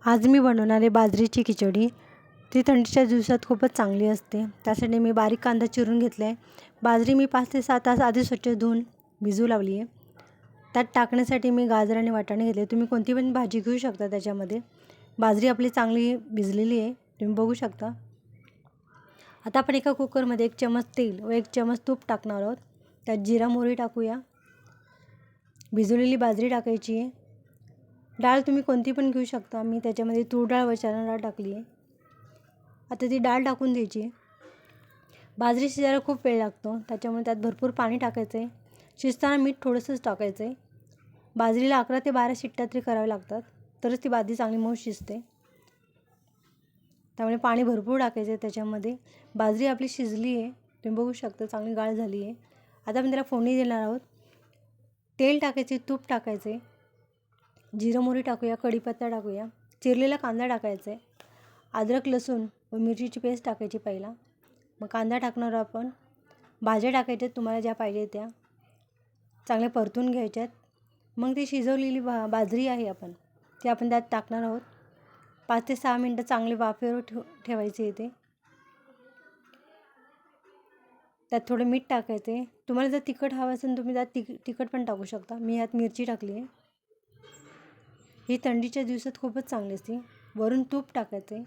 आज मी बनवणार आहे बाजरीची खिचडी. ती थंडीच्या दिवसात खूपच चांगली असते. त्यासाठी मी बारीक कांदा चिरून घेतला आहे. बाजरी मी 5 ते 6 तास आधी स्वच्छ धुवून भिजू लावली आहे. त्यात टाकण्यासाठी मी गाजर आणि वाटाणे घेतले. तुम्ही कोणती पण भाजी घेऊ शकता त्याच्यामध्ये. बाजरी आपली चांगली भिजलेली आहे, तुम्ही बघू शकता. आता आपण एका कुकरमध्ये 1 चमच तेल व 1 चमच तूप टाकणार आहोत. त्यात जिरा मोहरी टाकूया. भिजवलेली बाजरी टाकायची आहे. डाळ तुम्ही कोणती पण घेऊ शकता. मी त्याच्यामध्ये तूर डाळ व चणा डाळ टाकली आहे. आता ती डाळ टाकून द्यायची आहे. बाजरी शिजायला खूप वेळ लागतो, त्याच्यामुळे त्यात भरपूर पाणी टाकायचं आहे. शिजताना मीठ थोडंसंच टाकायचं आहे. बाजरीला 11 ते 12 शिट्ट्या तरी कराव्या लागतात, तरच ती बाजरी चांगली मऊ शिजते. त्यामुळे पाणी भरपूर टाकायचं आहे त्याच्यामध्ये. बाजरी आपली शिजली आहे, तुम्ही बघू शकता, चांगली गाळ झाली आहे. आता आपण त्याला फोडणी देणार आहोत. तेल टाकायचे, तूप टाकायचे, जिरं मोहरी टाकूया, कढीपत्ता टाकूया, चिरलेला कांदा टाकायचा आहे, अद्रक लसूण व मिरचीची पेस्ट टाकायची पहिला. मग कांदा टाकणार आपण. भाज्या टाकायच्या तुम्हाला ज्या पाहिजे त्या, चांगल्या परतून घ्यायच्यात. मग ती शिजवलेली बाजरी आहे ती आपण त्यात टाकणार आहोत. 5 ते 6 मिनटं चांगले वाफेवर ठेवायचे इथे. त्यात थोडं मीठ टाकायचे. तुम्हाला जर तिखट हवं असेल तुम्ही त्यात तिखट पण टाकू शकता. मी यात मिरची टाकली आहे. ही थंडीच्या दिवसात खूपच चांगली असते. वरून तूप टाकायचे.